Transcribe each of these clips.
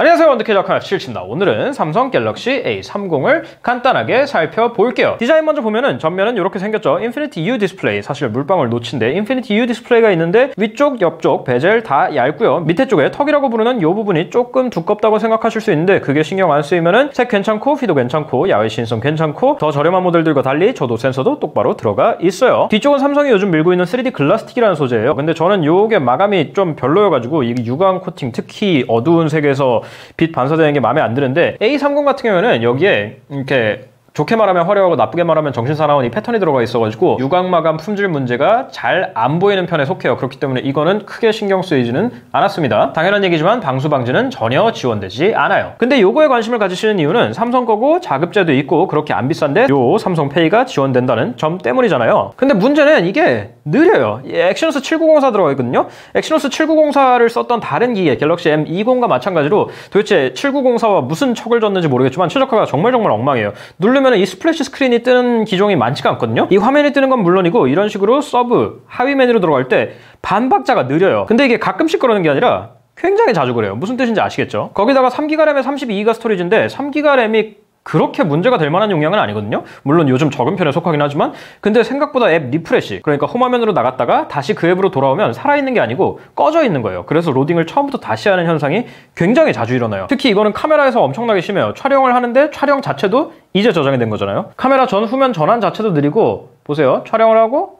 안녕하세요, 원더케이작가 실치입니다. 오늘은 삼성 갤럭시 A30을 간단하게 살펴볼게요. 디자인 먼저 보면은 전면은 이렇게 생겼죠. 인피니티 U 디스플레이, 사실 물방울 노치인데 인피니티 U 디스플레이가 있는데 위쪽, 옆쪽 베젤 다 얇고요. 밑에 쪽에 턱이라고 부르는 이 부분이 조금 두껍다고 생각하실 수 있는데 그게 신경 안 쓰이면은 색 괜찮고 휘도 괜찮고 야외 시인성 괜찮고 더 저렴한 모델들과 달리 저도 센서도 똑바로 들어가 있어요. 뒤쪽은 삼성이 요즘 밀고 있는 3D 글라스틱이라는 소재예요. 근데 저는 요게 마감이 좀 별로여가지고 이 유광 코팅, 특히 어두운 색에서 빛 반사되는 게 마음에 안 드는데 A30 같은 경우에는 여기에 이렇게 좋게 말하면 화려하고 나쁘게 말하면 정신사나운 이 패턴이 들어가 있어가지고 유광마감 품질 문제가 잘 안 보이는 편에 속해요. 그렇기 때문에 이거는 크게 신경 쓰이지는 않았습니다. 당연한 얘기지만 방수 방지는 전혀 지원되지 않아요. 근데 요거에 관심을 가지시는 이유는 삼성 거고 자급제도 있고 그렇게 안 비싼데 요 삼성페이가 지원된다는 점 때문이잖아요. 근데 문제는 이게 느려요. 엑시노스 7904 들어가 있거든요. 엑시노스 7904를 썼던 다른 기계 갤럭시 M20과 마찬가지로 도대체 7904와 무슨 척을 졌는지 모르겠지만 최적화가 정말 엉망이에요. 누르면 이 스플래시 스크린이 뜨는 기종이 많지가 않거든요. 이 화면이 뜨는 건 물론이고 이런 식으로 서브, 하위 메뉴로 들어갈 때 반박자가 느려요. 근데 이게 가끔씩 그러는 게 아니라 굉장히 자주 그래요. 무슨 뜻인지 아시겠죠? 거기다가 3기가 램에 32기가 스토리지인데 3기가 램이 그렇게 문제가 될 만한 용량은 아니거든요. 물론 요즘 적은 편에 속하긴 하지만 근데 생각보다 앱 리프레시, 그러니까 홈화면으로 나갔다가 다시 그 앱으로 돌아오면 살아있는 게 아니고 꺼져 있는 거예요. 그래서 로딩을 처음부터 다시 하는 현상이 굉장히 자주 일어나요. 특히 이거는 카메라에서 엄청나게 심해요. 촬영을 하는데 촬영 자체도 이제 저장이 된 거잖아요. 카메라 전 후면 전환 자체도 느리고 보세요. 촬영을 하고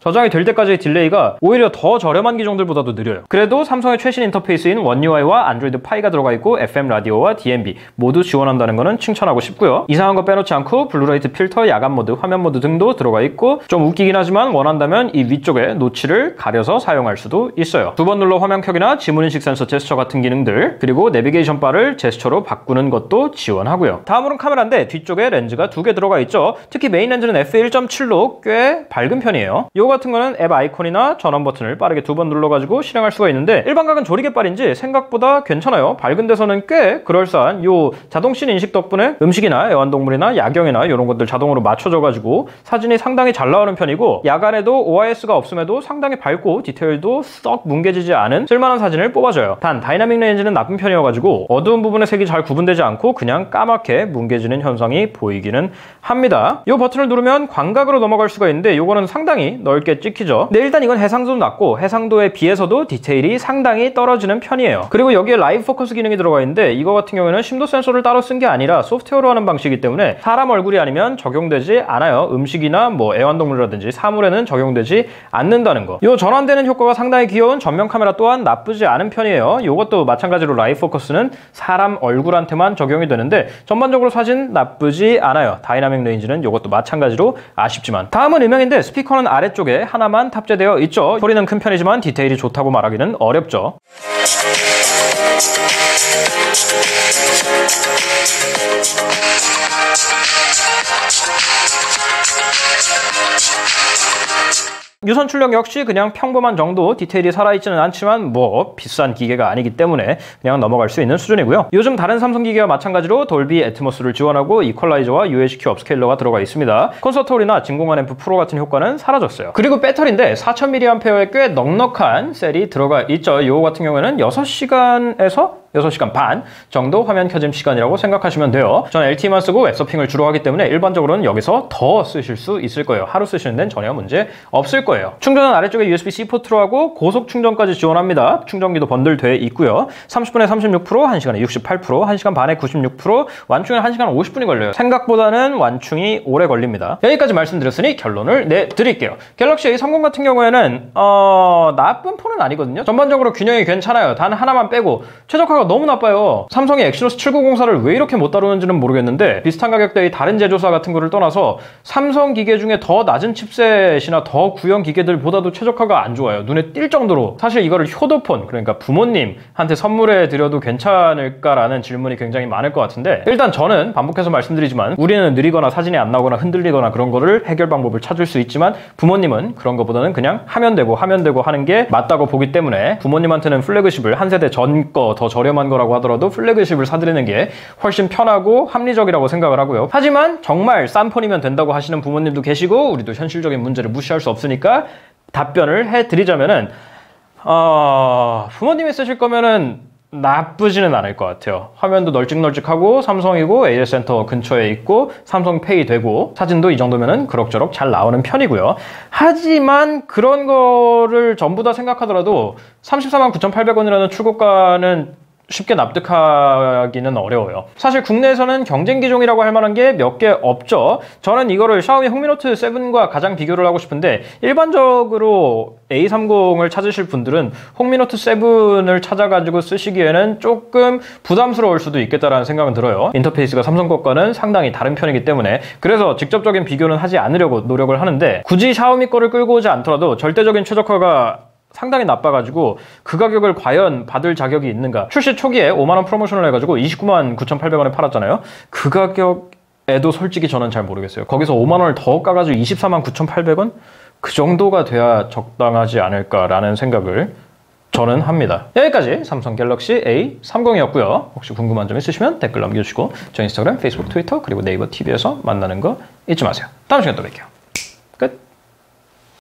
저장이 될 때까지의 딜레이가 오히려 더 저렴한 기종들보다도 느려요. 그래도 삼성의 최신 인터페이스인 원 UI와 안드로이드 파이가 들어가 있고 FM 라디오와 DMB 모두 지원한다는 거는 칭찬하고 싶고요. 이상한 거 빼놓지 않고 블루라이트 필터, 야간 모드, 화면 모드 등도 들어가 있고 좀 웃기긴 하지만 원한다면 이 위쪽에 노치를 가려서 사용할 수도 있어요. 두 번 눌러 화면 켜기나 지문인식 센서 제스처 같은 기능들, 그리고 내비게이션 바를 제스처로 바꾸는 것도 지원하고요. 다음으로는 카메라인데 뒤쪽에 렌즈가 2개 들어가 있죠. 특히 메인 렌즈는 f1.7로 꽤 밝은 편이에요. 요거 같은 거는 앱 아이콘이나 전원 버튼을 빠르게 2번 눌러가지고 실행할 수가 있는데 일반각은 조리개빨인지 생각보다 괜찮아요. 밝은 데서는 꽤 그럴싸한 요 자동씬 인식 덕분에 음식이나 애완동물이나 야경이나 이런 것들 자동으로 맞춰져가지고 사진이 상당히 잘 나오는 편이고 야간에도 OIS가 없음에도 상당히 밝고 디테일도 썩 뭉개지지 않은 쓸만한 사진을 뽑아줘요. 단 다이나믹 레인지는 나쁜 편이어가지고 어두운 부분의 색이 잘 구분되지 않고 그냥 까맣게 뭉개지는 현상이 보이기는 합니다. 이 버튼을 누르면 광각으로 넘어갈 수가 있는데 요거는 상당히 넓게 찍히죠. 근데 일단 이건 해상도도 낮고 해상도에 비해서도 디테일이 상당히 떨어지는 편이에요. 그리고 여기에 라이브 포커스 기능이 들어가 있는데 이거 같은 경우에는 심도 센서를 따로 쓴 게 아니라 소프트웨어로 하는 방식이기 때문에 사람 얼굴이 아니면 적용되지 않아요. 음식이나 뭐 애완동물이라든지 사물에는 적용되지 않는다는 거. 이 전환되는 효과가 상당히 귀여운 전면 카메라 또한 나쁘지 않은 편이에요. 이것도 마찬가지로 라이브 포커스는 사람 얼굴한테만 적용이 되는데 전반적으로 사진 나쁘지 않아요. 다이나믹 레인지는 이것도 마찬가지로 아쉽지만. 다음은 음향인데 스피커는 아래쪽에 하나만 탑재되어 있죠. 소리는 큰 편이지만 디테일이 좋다고 말하기는 어렵죠. 유선 출력 역시 그냥 평범한 정도, 디테일이 살아있지는 않지만 뭐 비싼 기계가 아니기 때문에 그냥 넘어갈 수 있는 수준이고요. 요즘 다른 삼성 기계와 마찬가지로 돌비 애트모스를 지원하고 이퀄라이저와 UHQ 업스케일러가 들어가 있습니다. 콘서트 홀이나 진공관 앰프 프로 같은 효과는 사라졌어요. 그리고 배터리인데 4000mAh의 꽤 넉넉한 셀이 들어가 있죠. 이거 같은 경우에는 6시간에서 6시간 반 정도 화면 켜짐 시간이라고 생각하시면 돼요. 전 LTE만 쓰고 웹서핑을 주로 하기 때문에 일반적으로는 여기서 더 쓰실 수 있을 거예요. 하루 쓰시는 데는 전혀 문제 없을 거예요. 충전은 아래쪽에 USB-C 포트로 하고 고속 충전까지 지원합니다. 충전기도 번들되어 있고요. 30분에 36%, 1시간에 68%, 1시간 반에 96%, 완충에 1시간 50분이 걸려요. 생각보다는 완충이 오래 걸립니다. 여기까지 말씀드렸으니 결론을 내드릴게요. 갤럭시 A30 같은 경우에는 나쁜 폰은 아니거든요. 전반적으로 균형이 괜찮아요. 단 하나만 빼고 최적화가 너무 나빠요. 삼성이 엑시노스 7904를 왜 이렇게 못 다루는지는 모르겠는데 비슷한 가격대의 다른 제조사 같은 거를 떠나서 삼성 기계 중에 더 낮은 칩셋이나 더 구형 기계들보다도 최적화가 안 좋아요. 눈에 띌 정도로. 사실 이거를 효도폰, 그러니까 부모님한테 선물해 드려도 괜찮을까라는 질문이 굉장히 많을 것 같은데 일단 저는 반복해서 말씀드리지만 우리는 느리거나 사진이 안 나오거나 흔들리거나 그런 거를 해결 방법을 찾을 수 있지만 부모님은 그런 거보다는 그냥 하면 되고 하는 게 맞다고 보기 때문에 부모님한테는 플래그십을 한 세대 전 거 더 저렴한 거라고 하더라도 플래그십을 사드리는 게 훨씬 편하고 합리적이라고 생각을 하고요. 하지만 정말 싼 폰이면 된다고 하시는 부모님도 계시고 우리도 현실적인 문제를 무시할 수 없으니까 답변을 해드리자면은 부모님이 쓰실 거면은 나쁘지는 않을 것 같아요. 화면도 널찍널찍하고 삼성이고 AS 센터 근처에 있고 삼성페이 되고 사진도 이 정도면은 그럭저럭 잘 나오는 편이고요. 하지만 그런 거를 전부 다 생각하더라도 349,800원이라는 출고가는 쉽게 납득하기는 어려워요. 사실 국내에서는 경쟁 기종이라고 할 만한 게 몇 개 없죠. 저는 이거를 샤오미 홍미노트 7과 가장 비교를 하고 싶은데 일반적으로 A30을 찾으실 분들은 홍미노트 7을 찾아가지고 쓰시기에는 조금 부담스러울 수도 있겠다라는 생각은 들어요. 인터페이스가 삼성 것과는 상당히 다른 편이기 때문에 그래서 직접적인 비교는 하지 않으려고 노력을 하는데 굳이 샤오미 거를 끌고 오지 않더라도 절대적인 최저가가 상당히 나빠가지고 그 가격을 과연 받을 자격이 있는가. 출시 초기에 5만원 프로모션을 해가지고 299,800원에 팔았잖아요. 그 가격에도 솔직히 저는 잘 모르겠어요. 거기서 5만원을 더 까가지고 249,800원? 그 정도가 돼야 적당하지 않을까라는 생각을 저는 합니다. 여기까지 삼성 갤럭시 A30이었고요. 혹시 궁금한 점 있으시면 댓글 남겨주시고 저 인스타그램, 페이스북, 트위터 그리고 네이버 TV에서 만나는 거 잊지 마세요. 다음 시간에 또 뵐게요. 끝.